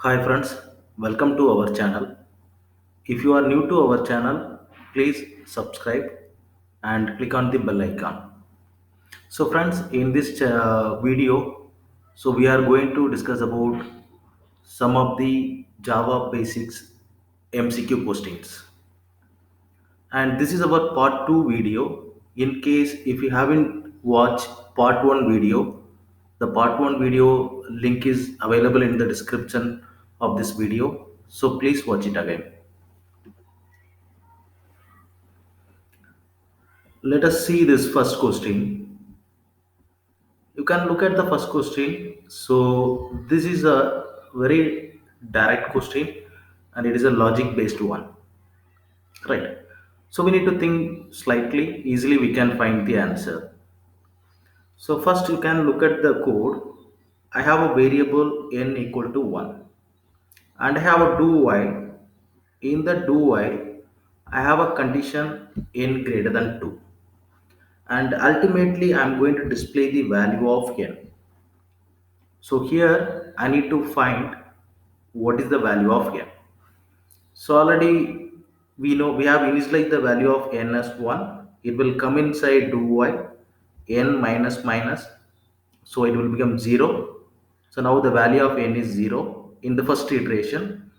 Hi friends, welcome to our channel. If you are new to our channel, please subscribe and click on the bell icon. So friends, in this video, we are going to discuss about some of the Java basics MCQ questions. And this is our part 2 video. In case if you haven't watched part 1 video, the part 1 video link is available in the description of this video. So please watch it again. Let us see this first question. You can look at the first question. So this is a very direct question and it is a logic based one. Right. So we need to think slightly, easily we can find the answer. So first you can look at the code. I have a variable n equal to 1 and I have a do while. In the do while, I have a condition n greater than 2 and ultimately I'm going to display the value of n. So here I need to find what is the value of n. So already we know we have initialized the value of n as 1. It will come inside do while n minus minus. So it will become 0. So now the value of n is 0 in the first iteration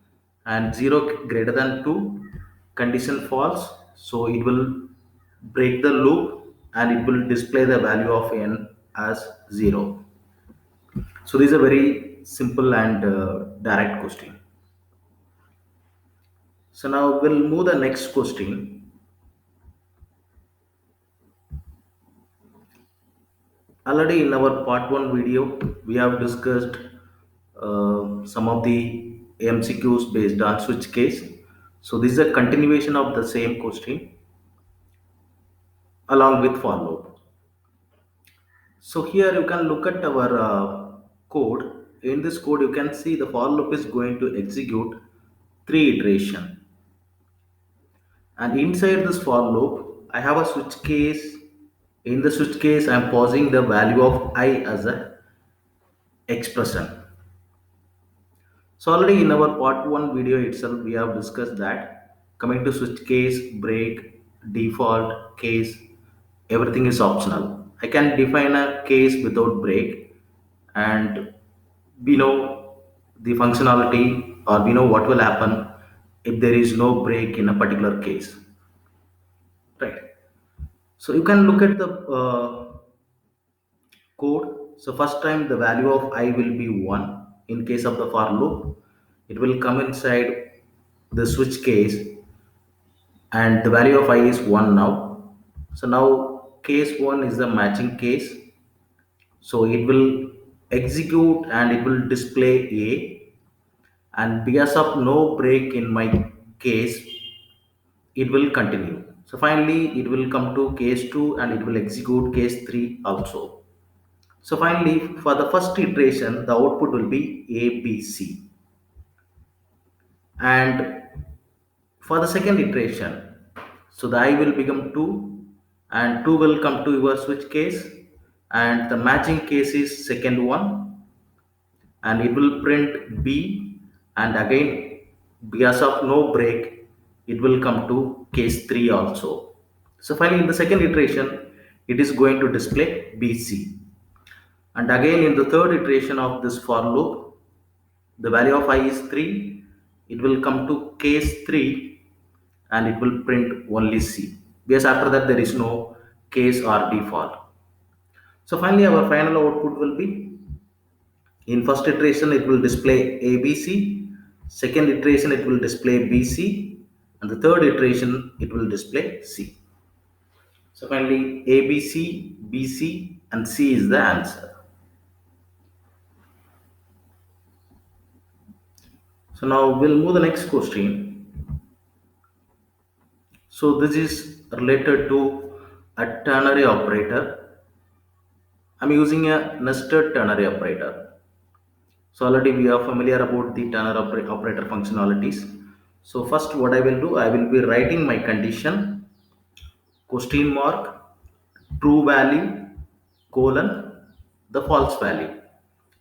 and 0 greater than 2 condition false. So it will break the loop and it will display the value of n as 0. So this is a very simple and direct question. So now we'll move the next question. Already in our part 1 video, we have discussed some of the MCQs based on switch case. So this is a continuation of the same question along with for loop. So here you can look at our code. In this code, you can see the for loop is going to execute 3 iteration. And inside this for loop, I have a switch case. In the switch case, I am pausing the value of I as a expression. So already in our part 1 video itself, we have discussed that coming to switch case, break, default, case, everything is optional. I can define a case without break and we know the functionality or we know what will happen if there is no break in a particular case. Right. So you can look at the code. So first time the value of I will be 1 in case of the for loop. It will come inside the switch case and the value of I is 1 now. So now case 1 is the matching case. So it will execute and it will display A and because of no break in my case it will continue. So finally it will come to case 2 and it will execute case 3 also. So finally, for the first iteration, the output will be A, B, C. And for the second iteration, so the I will become 2 and 2 will come to your switch case and the matching case is second one and it will print B and again because of no break, it will come to case 3 also. So finally, in the second iteration, it is going to display BC. And again in the third iteration of this for loop, the value of I is 3. It will come to case 3 and it will print only C. Because after that there is no case or default. So finally our final output will be in first iteration it will display ABC, second iteration it will display BC and the third iteration it will display C. So finally ABC, BC and C is the answer. So now we'll move the next question. So this is related to a ternary operator. I'm using a nested ternary operator. So already we are familiar about the ternary operator functionalities. So first what I will do, I will be writing my condition, question mark, true value, colon, the false value.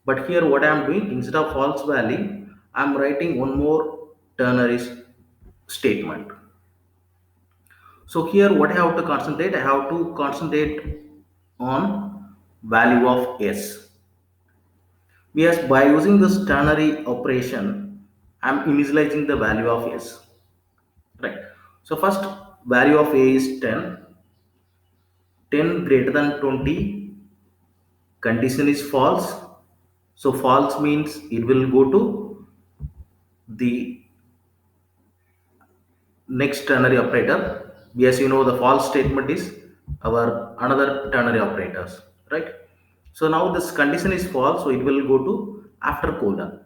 But here what I am doing, instead of false value, I'm writing one more ternary statement. So here what I have to concentrate? I have to concentrate on value of s. Yes, by using this ternary operation, I'm initializing the value of s. Right. So first value of a is 10. 10 greater than 20. Condition is false. So false means it will go to the next ternary operator. Yes, you know the false statement is our another ternary operators, right? So now this condition is false, so it will go to after colon.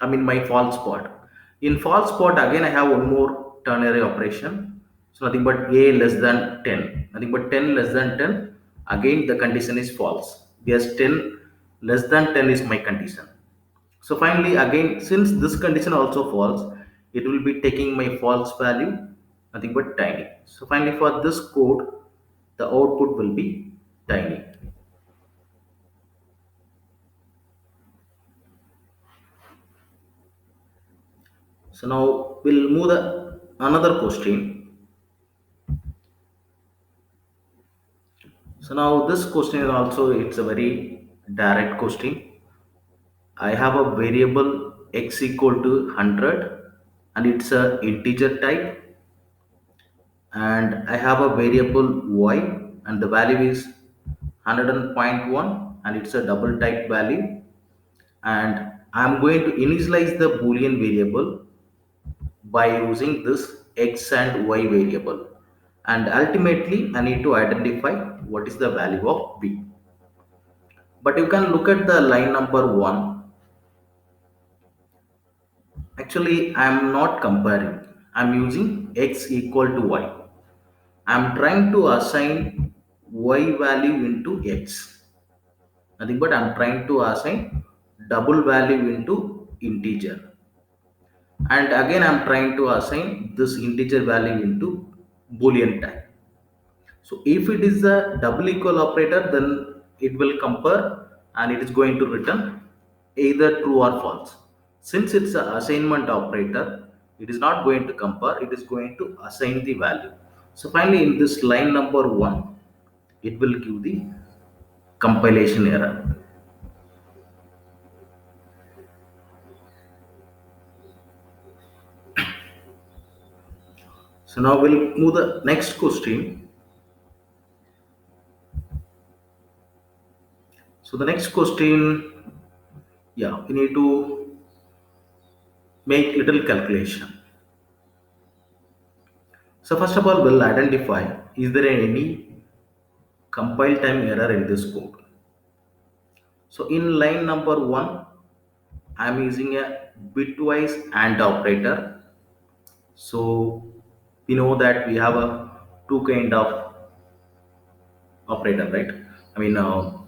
I mean my false part. In false part again I have one more ternary operation. So nothing but a less than 10. Nothing but 10 less than 10. Again the condition is false. Yes, 10 less than 10 is my condition. So finally again since this condition also false, it will be taking my false value, nothing but tiny. So finally for this code the output will be tiny. So now we'll move the another question. So now this question is also it's a very direct question. I have a variable x equal to 100 and it's a integer type, and I have a variable y and the value is 100.1 and it's a double type value, and I'm going to initialize the boolean variable by using this x and y variable, and ultimately I need to identify what is the value of b. But you can look at the line number 1. Actually I am not comparing, I'm using x equal to y. I'm trying to assign y value into x, nothing but I'm trying to assign double value into integer, and again I'm trying to assign this integer value into boolean type. So if it is a double equal operator, then it will compare and it is going to return either true or false. Since it's an assignment operator, it is not going to compare, it is going to assign the value. So finally in this line number 1, it will give the compilation error. So now we'll move the next question. So the next question, yeah, we need to make little calculation. So first of all, we'll identify is there any compile time error in this code. So in line number 1, I am using a bitwise AND operator. So we know that we have a two kind of operator, right? I mean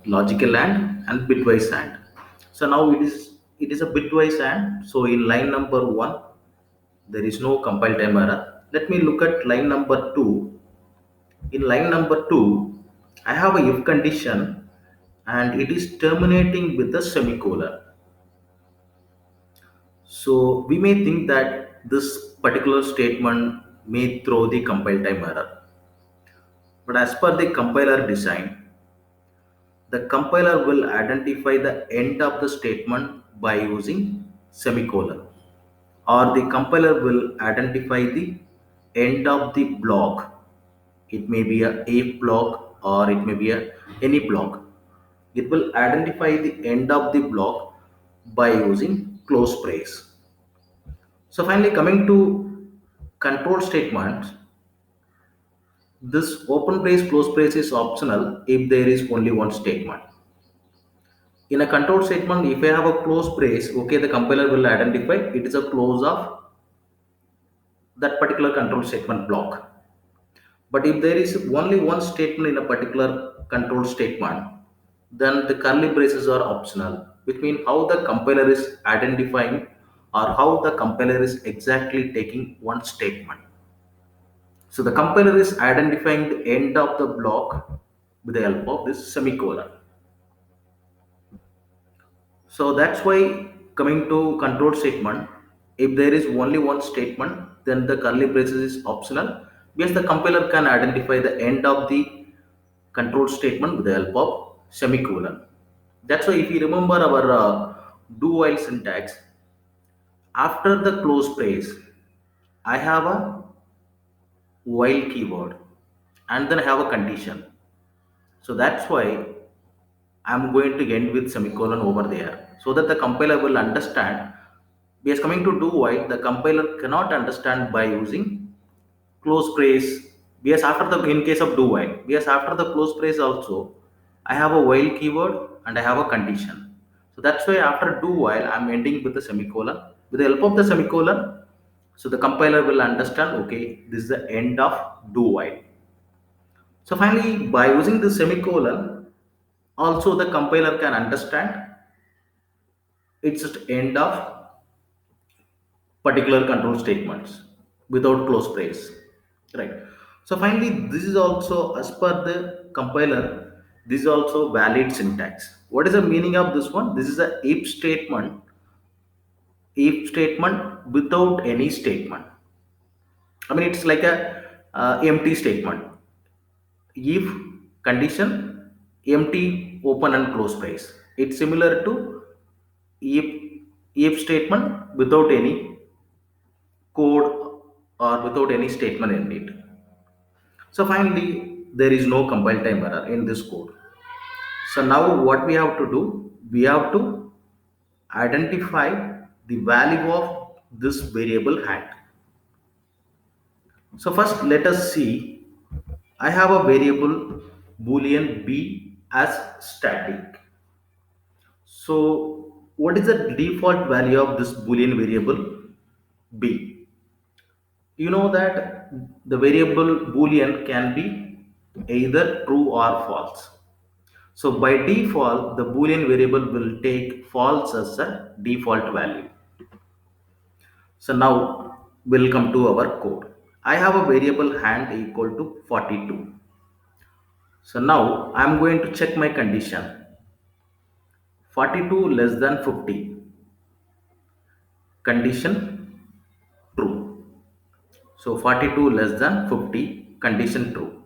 logical and bitwise AND. So now it is a bitwise AND. So in line number 1, there is no compile time error. Let me look at line number 2. In line number 2, I have a if condition and it is terminating with a semicolon. So we may think that this particular statement may throw the compile time error. But as per the compiler design, the compiler will identify the end of the statement by using semicolon, or the compiler will identify the end of the block. It may be a if block or it may be a any block. It will identify the end of the block by using close brace. So finally coming to control statements, this open brace close brace is optional if there is only one statement. In a control statement, if I have a close brace, okay, the compiler will identify it is a close of that particular control statement block. But if there is only one statement in a particular control statement, then the curly braces are optional, which means how the compiler is identifying or how the compiler is exactly taking one statement. So the compiler is identifying the end of the block with the help of this semicolon. So that's why coming to control statement, if there is only one statement, then the curly braces is optional because the compiler can identify the end of the control statement with the help of semicolon. That's why if you remember our do while syntax, after the close brace, I have a while keyword and then I have a condition. So that's why I'm going to end with semicolon over there so that the compiler will understand. Because coming to do while, the compiler cannot understand by using close brace. Because after the in case of do while, because after the close brace also, I have a while keyword and I have a condition. So that's why after do while, I'm ending with the semicolon. With the help of the semicolon, so the compiler will understand. Okay, this is the end of do while. So finally, by using the semicolon, also the compiler can understand it's just end of particular control statements without close brace, right? So finally, this is also as per the compiler, this is also valid syntax. What is the meaning of this one? This is a if statement without any statement. I mean, it's like a empty statement. If condition, empty open and close brace. It's similar to if statement without any code or without any statement in it. So finally, there is no compile time error in this code. So now what we have to do, we have to identify the value of this variable hand. So first let us see, I have a variable boolean b as static. So what is the default value of this boolean variable b? You know that the variable boolean can be either true or false. So by default, the boolean variable will take false as a default value. So now we'll come to our code. I have a variable hand equal to 42. So now I'm going to check my condition, 42 less than 50, condition true. So 42 less than 50, condition true.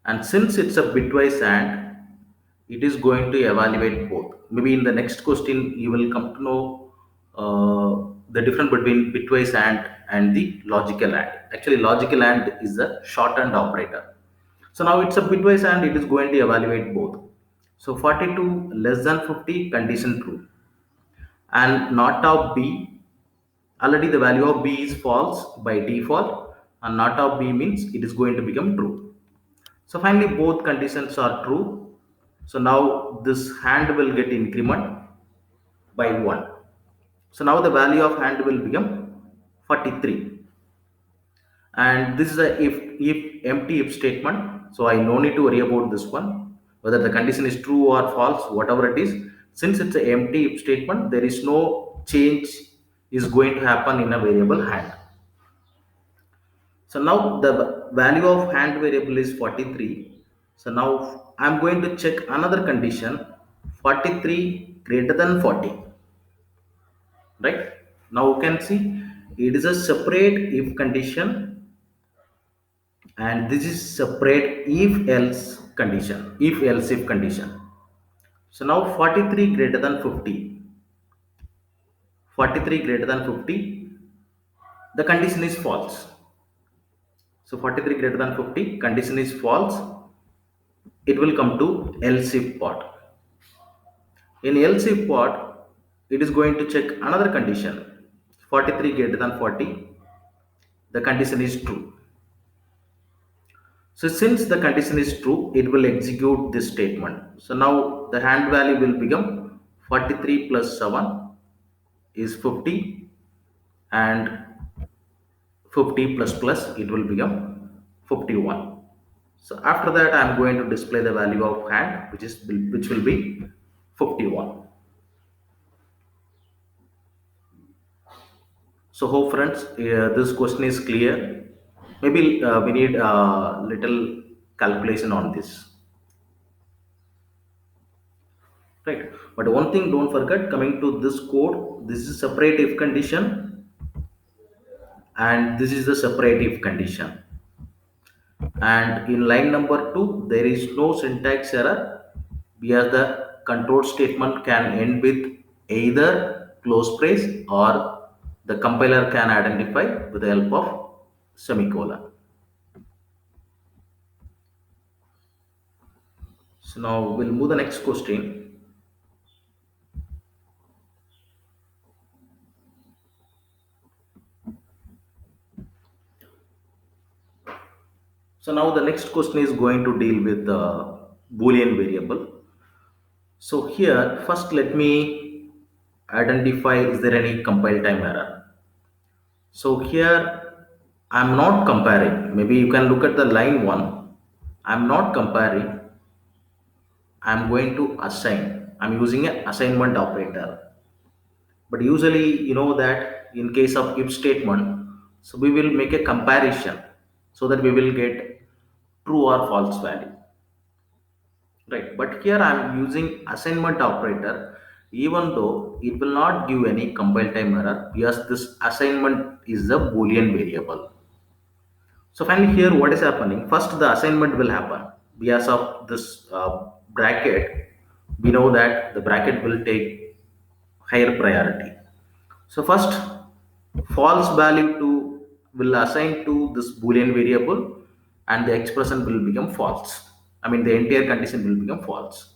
And since it's a bitwise and, it is going to evaluate both. Maybe in the next question you will come to know the difference between bitwise and the logical and. Actually, logical and is a shorthand operator. So now it's a bitwise and it is going to evaluate both. So 42 less than 50, condition true, and not of b. Already the value of b is false by default, and not of b means it is going to become true. So finally, both conditions are true. So now this hand will get increment by 1. So now the value of hand will become 43. And this is a if empty if statement. So I no need to worry about this one. Whether the condition is true or false, whatever it is. Since it's an empty if statement, there is no change is going to happen in a variable hand. So now the value of hand variable is 43. So now I'm going to check another condition, 43 greater than 40. Right? Now you can see it is a separate if condition and this is separate if else condition, if else if condition. So now 43 greater than 50. 43 greater than 50, the condition is false. So 43 greater than 50, condition is false. It will come to else if part. In else if part, it is going to check another condition, 43 greater than 40, the condition is true. So since the condition is true, it will execute this statement. So now the hand value will become 43 plus 7 is 50, and 50 plus plus it will become 51. So after that I am going to display the value of hand, which will be 51. So hope friends, this question is clear. Maybe we need a little calculation on this, right? But But one thing don't forget, coming to this code, this is separate if condition and this is the separate if condition. And in line number 2, there is no syntax error where the control statement can end with either close brace or the compiler can identify with the help of semicolon. So now we'll move the next question. So now the next question is going to deal with the Boolean variable. So here first let me identify is there any compile time error. So here I'm not comparing. Maybe you can look at the line 1. I'm not comparing. I'm going to assign. I'm using an assignment operator. But usually you know that in case of if statement, so we will make a comparison so that we will get true or false value. Right, but here I am using assignment operator even though it will not give any compile time error because this assignment is a Boolean variable. So finally here what is happening? First the assignment will happen because of this bracket. We know that the bracket will take higher priority. So first false value to will assign to this Boolean variable and the expression will become false. I mean the entire condition will become false.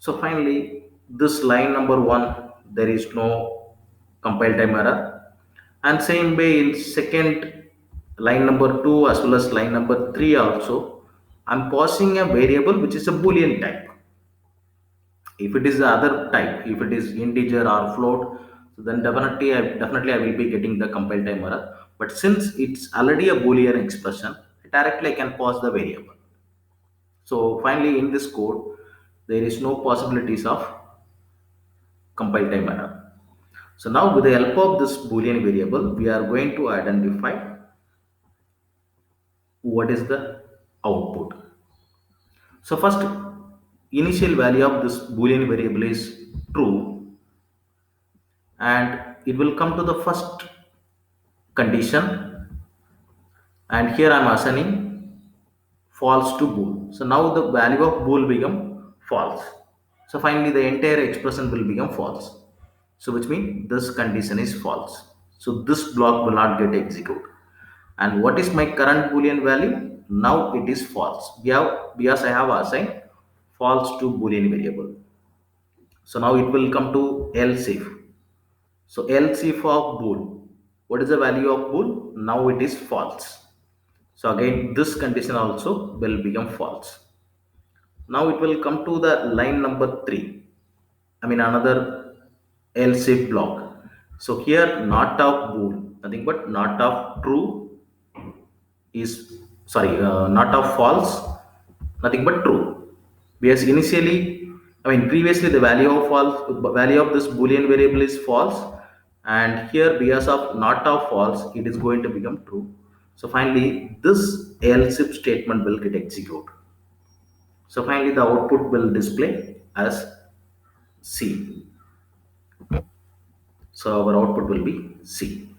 So finally, this line number 1, there is no compile time error. And same way in second line number 2 as well as line number 3 also, I'm passing a variable which is a Boolean type. If it is the other type, if it is integer or float, so then definitely I will be getting the compile time error. But since it's already a Boolean expression, directly I can pass the variable. So finally in this code, there is no possibilities of compile time error. So now with the help of this Boolean variable, we are going to identify what is the output. So first, initial value of this Boolean variable is true and it will come to the first condition and here I am assigning false to bool. So now the value of bool become false. So finally the entire expression will become false. So which means this condition is false. So this block will not get executed. And what is my current Boolean value? Now it is false. Because I have assigned false to Boolean variable. So now it will come to else if. So else if of bool. What is the value of bool? Now it is false. So again this condition also will become false. Now it will come to the line number 3. I mean another else if block. So here not of bool, nothing but not of true is not of false, nothing but true. Because initially, I mean previously the value of this Boolean variable is false, and here because of not of false, it is going to become true. So finally, this else if statement will get executed. So finally, the output will display as C. So our output will be C.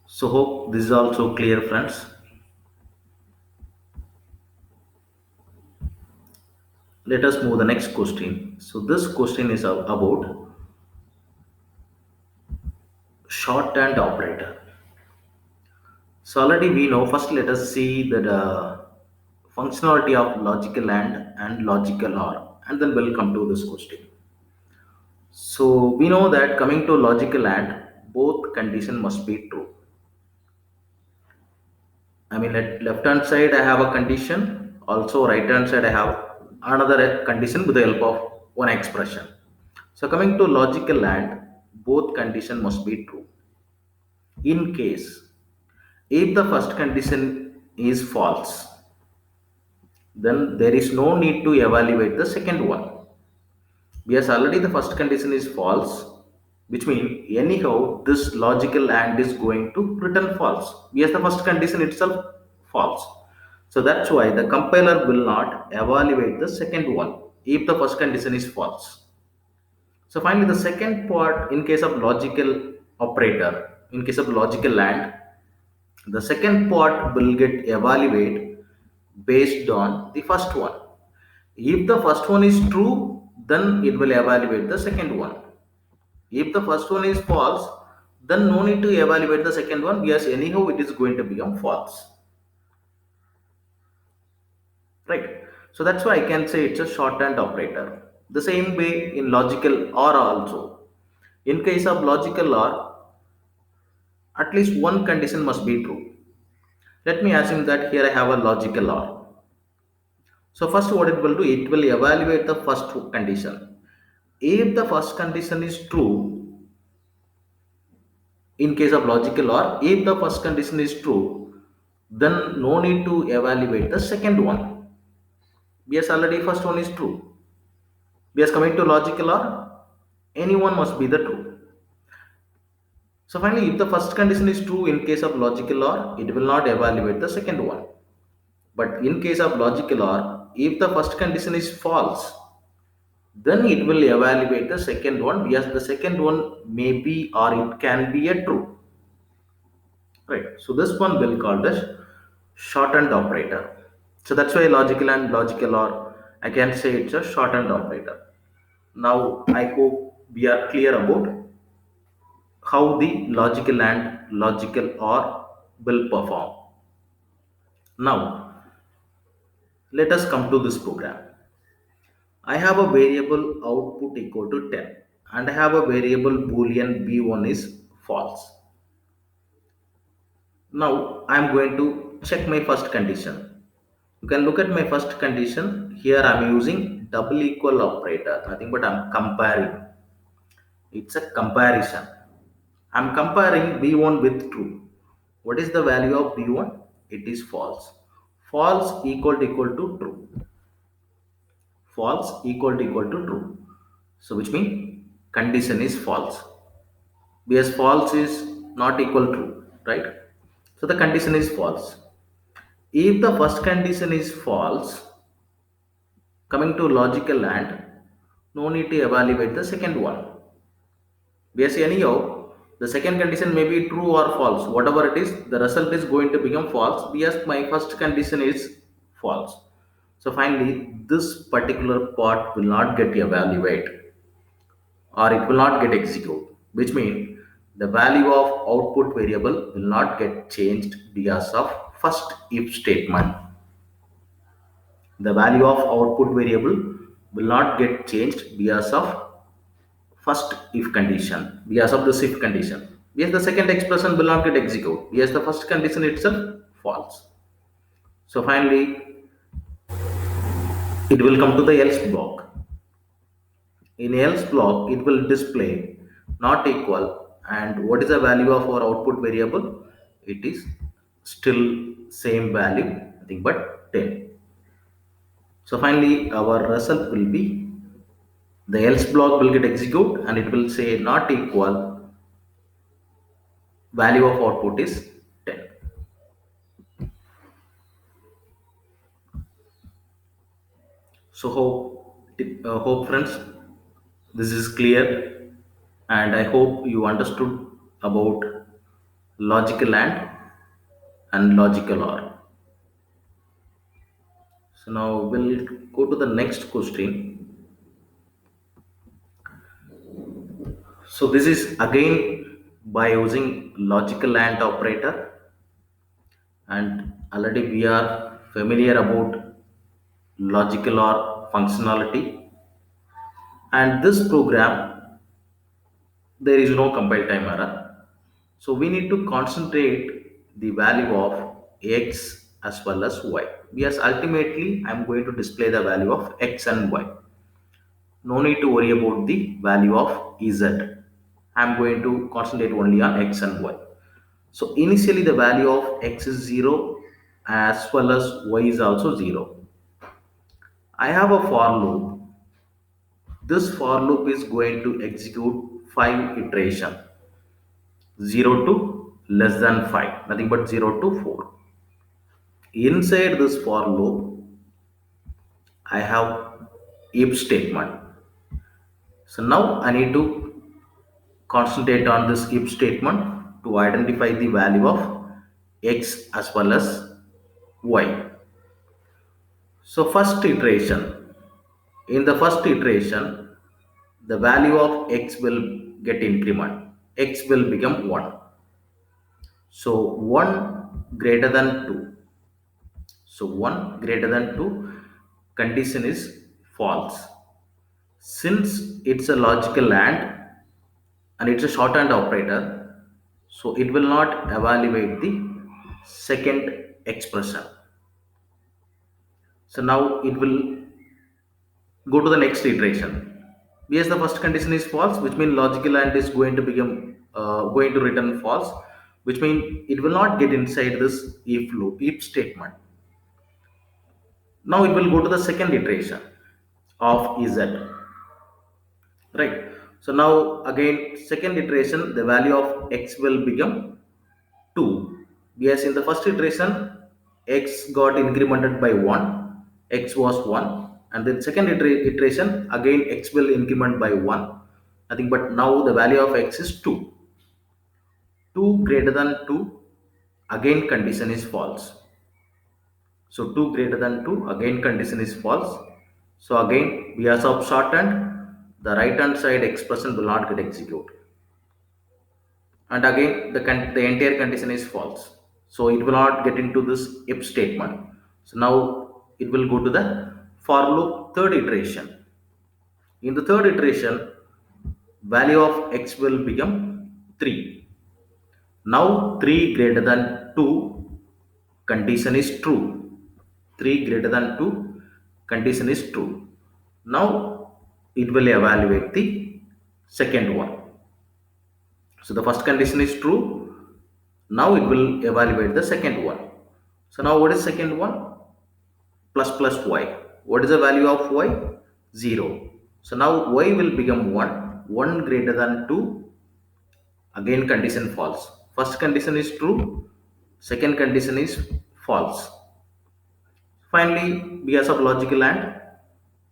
So hope this is also clear, friends. Let us move the next question. So this question is about shorthand operator. So already we know. First, let us see the functionality of logical and logical or, and then we'll come to this question. So we know that coming to logical and, both condition must be true. I mean, at left hand side I have a condition. Also, right hand side I have another condition with the help of one expression. So coming to logical and, both condition must be true. In case if the first condition is false, then there is no need to evaluate the second one. Because already the first condition is false, which means anyhow this logical and is going to return false. Because the first condition itself false. So that's why the compiler will not evaluate the second one if the first condition is false. So finally, the second part in case of logical operator, in case of logical AND, the second part will get evaluated based on the first one. If the first one is true, then it will evaluate the second one. If the first one is false, then no need to evaluate the second one. Yes, anyhow it is going to become false. Right. So that's why I can say it's a shorthand operator. The same way in logical OR also. In case of logical OR, at least one condition must be true. Let me assume that here I have a logical OR. So first what it will do, it will evaluate the first condition. If the first condition is true, in case of logical OR, if the first condition is true, then no need to evaluate the second one. Because already first one is true. Because coming to logical OR, anyone must be the true. So finally, if the first condition is true in case of logical OR, it will not evaluate the second one. But in case of logical OR, if the first condition is false, then it will evaluate the second one because the second one may be or it can be a true. Right. So this one will called as shorthand operator. So that's why logical and logical OR, I can say it's a shorthand operator. Now I hope we are clear about how the logical and logical OR will perform. Now let us come to this program. I have a variable output equal to 10 and I have a variable boolean b1 is false. Now I am going to check my first condition. You can look at my first condition. Here I am using double equal operator, nothing but I am comparing. It's a comparison. I am comparing b1 with true. What is the value of b1? It is false. False equal to true. False equal to true. So which means condition is false. Because false is not equal true, right? So the condition is false. If the first condition is false, coming to logical AND, no need to evaluate the second one. Because anyhow, the second condition may be true or false. Whatever it is, the result is going to become false because my first condition is false. So finally, this particular part will not get evaluated or it will not get executed, which means the value of output variable will not get changed because of first if statement. The value of output variable will not get changed because of first if condition, because of this if condition. Because the second expression will not get executed because the first condition itself false. So finally, it will come to the else block. In else block, it will display not equal and what is the value of our output variable? It is still same value, nothing but 10. So finally, our result will be the else block will get executed and it will say not equal, value of output is 10. So hope friends, this is clear and I hope you understood about logical and logical OR. So now we'll go to the next question. So this is again by using logical AND operator and already we are familiar about logical OR functionality and this program there is no compile time error. So we need to concentrate the value of x as well as y because ultimately I'm going to display the value of x and y. No need to worry about the value of z. I'm going to concentrate only on x and y. So initially the value of x is 0 as well as y is also 0. I have a for loop. This for loop is going to execute 5 iteration 0 to less than 5, nothing but 0 to 4. Inside this for loop, I have if statement. So now I need to concentrate on this if statement to identify the value of x as well as y. So first iteration, in the first iteration, the value of x will get increment. X will become 1. So 1 greater than 2. So 1 greater than 2 condition is false. Since it's a logical and it's a shorthand operator, so it will not evaluate the second expression. So now it will go to the next iteration. Yes, the first condition is false, which means logical and is going to become going to return false, which means it will not get inside this if loop, if statement. Now it will go to the second iteration of z, right? So now again second iteration, the value of x will become 2. Yes, in the first iteration, x got incremented by 1, x was 1, and then second iteration, again x will increment by 1, nothing but now the value of x is 2. 2 greater than 2, again condition is false. So 2 greater than 2, again condition is false. So again, because of shorthand, the right hand side expression will not get executed. And again the entire condition is false, so it will not get into this if statement. So now it will go to the for loop third iteration. In the third iteration, value of x will become 3. Now 3 greater than 2 condition is true. 3 greater than 2 condition is true. Now it will evaluate the second one. So the first condition is true. Now it will evaluate the second one. So now what is second one? Plus plus y. What is the value of y? 0. So now y will become 1. 1 greater than 2. Again condition false. First condition is true. Second condition is false. Finally, because of logical and,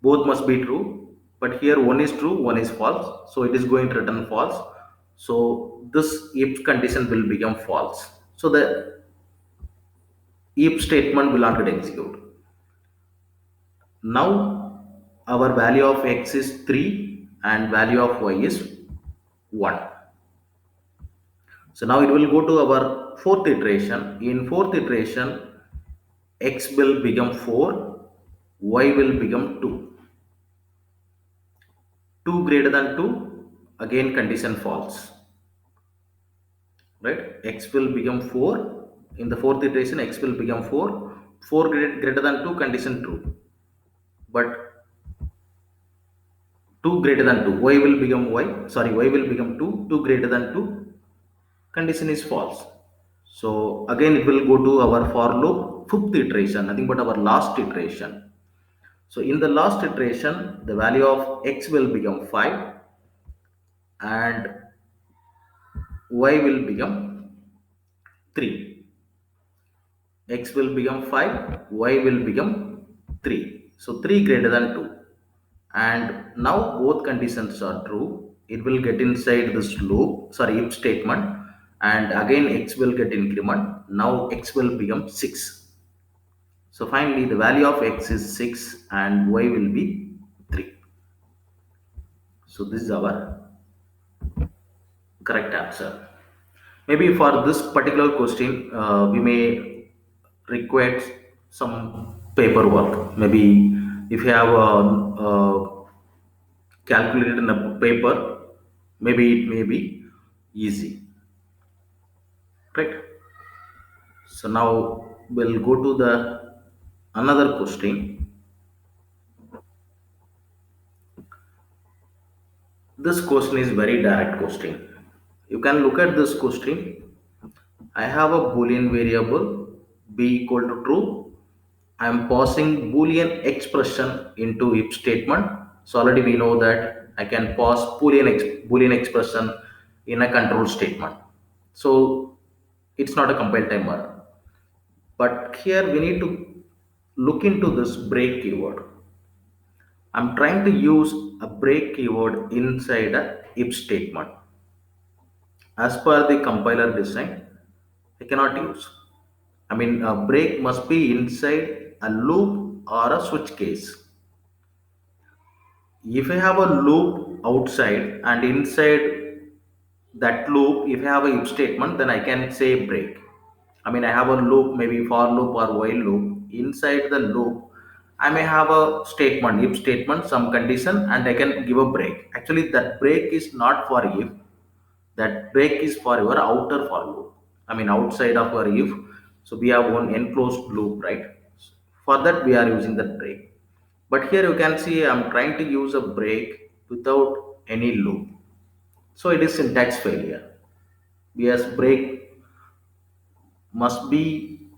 both must be true. But here one is true, one is false. So it is going to return false. So this if condition will become false. So the if statement will not get executed. Now our value of x is 3 and value of y is 1. So now it will go to our fourth iteration. In fourth iteration, x will become 4, y will become 2. 2 greater than 2, again condition false. Right? X will become 4. In the fourth iteration, x will become 4. 4 greater than 2, condition true. But 2 greater than 2, y will become y will become 2. 2 greater than 2, condition is false. So again it will go to our for loop fifth iteration, nothing but our last iteration. So in the last iteration, the value of x will become 5 and y will become 3. X will become 5, y will become 3. So 3 greater than 2. And now both conditions are true. It will get inside this loop, if statement, and again x will get increment. Now x will become 6. So finally the value of x is 6 and y will be 3. So this is our correct answer. Maybe for this particular question, we may require some paperwork. Maybe if you have a calculated in a paper, maybe it may be easy. Right? So now we'll go to the another question. This question is very direct question. You can look at this question. I have a Boolean variable b equal to true. I am passing Boolean expression into if statement. So already we know that I can pass Boolean expression in a control statement. So it's not a compile time error. But here we need to look into this break keyword. I'm trying to use a break keyword inside a if statement. As per the compiler design, I cannot use. I mean, a break must be inside a loop or a switch case. If I have a loop outside and inside that loop, if I have a if statement, then I can say break. I mean, I have a loop, maybe for loop or while loop. Inside the loop, I may have a statement, if statement, some condition, and I can give a break. Actually, that break is not for if, that break is for your outer for loop. I mean, outside of our if. So we have one enclosed loop, right? For that, we are using that break. But here you can see I'm trying to use a break without any loop. So it is syntax failure. Because break must be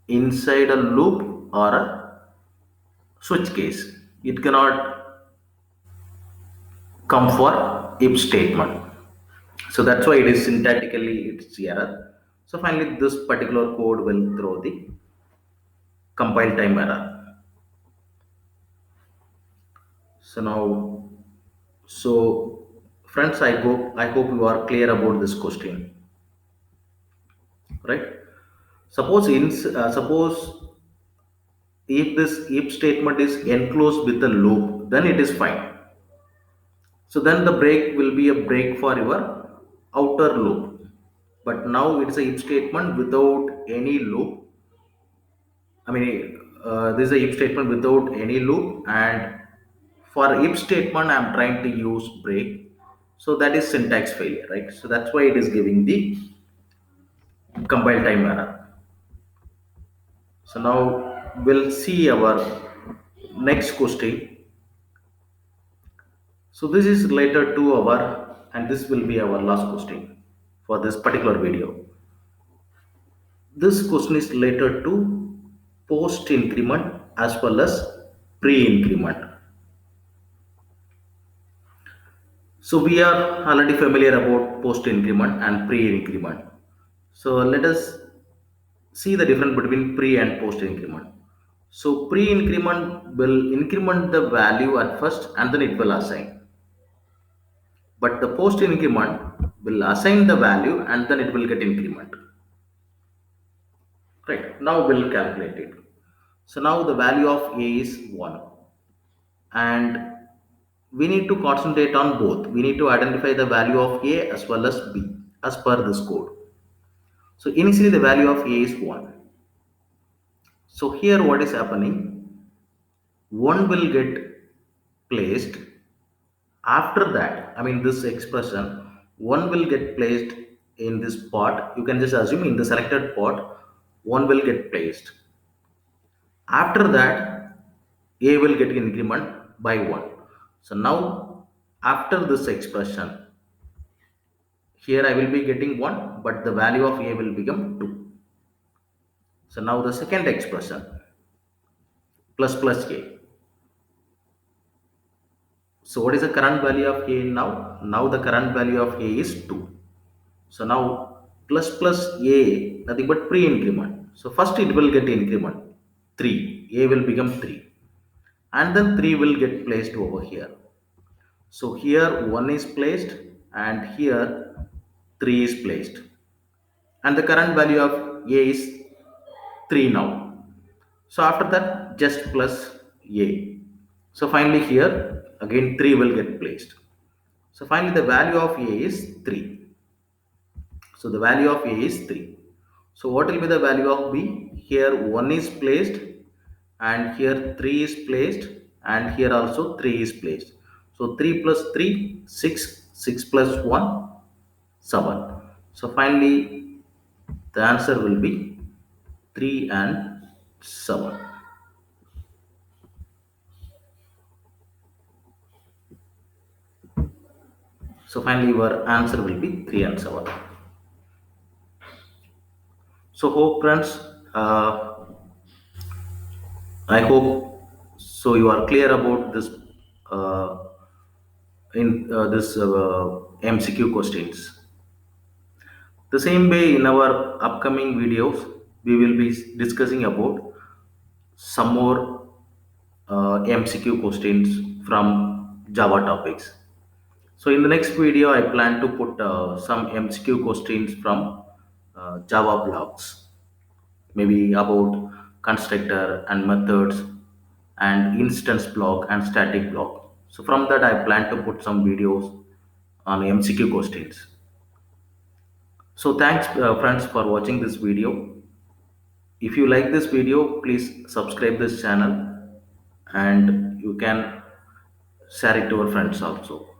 inside a loop or a switch case. It cannot come for if statement. So that's why it is syntactically it's error. So finally this particular code will throw the compile time error. So now, so friends, I hope you are clear about this question, right? Suppose if this if statement is enclosed with a loop, then it is fine. So then the break will be a break for your outer loop. But now it's a if statement without any loop. I mean, this is a if statement without any loop, and for if statement, I'm trying to use break. So that is syntax failure, right? So that's why it is giving the compile time error. So now we'll see our next question. So this is related to our, and this will be our last question for this particular video. This question is related to post increment as well as pre increment. So we are already familiar about post increment and pre increment. So let us see the difference between pre and post increment. So pre increment will increment the value at first and then it will assign. But the post increment will assign the value and then it will get increment. Right. Now we'll calculate it. So now the value of A is 1, and we need to concentrate on both. We need to identify the value of A as well as B as per this code. So initially the value of A is 1. So here what is happening? 1 will get placed after that. I mean this expression 1 will get placed in this pot. You can just assume in the selected pot 1 will get placed. After that A will get increment by 1. So now after this expression, here I will be getting 1, but the value of A will become 2. So now the second expression, plus plus A. So what is the current value of A now? Now the current value of A is 2. So now plus plus A, nothing but pre-increment. So first it will get increment, 3. A will become 3. And then 3 will get placed over here. So here 1 is placed and here 3 is placed. And the current value of A is 3 now. So after that just plus A. So finally here again 3 will get placed. So finally the value of A is 3. So the value of A is 3. So what will be the value of B? Here 1 is placed and here 3 is placed and here also 3 is placed. So 3 plus 3, 6, 6 plus 1, 7. So finally the answer will be 3 and 7. So finally your answer will be 3 and 7. So hope friends, I hope so you are clear about this uh, in this MCQ questions. The same way in our upcoming videos, we will be discussing about some more MCQ questions from Java topics. So in the next video, I plan to put some MCQ questions from Java blocks, maybe about constructor and methods and instance block and static block. So from that, I plan to put some videos on MCQ questions. So thanks friends for watching this video. If you like this video, please subscribe this channel and you can share it to your friends also.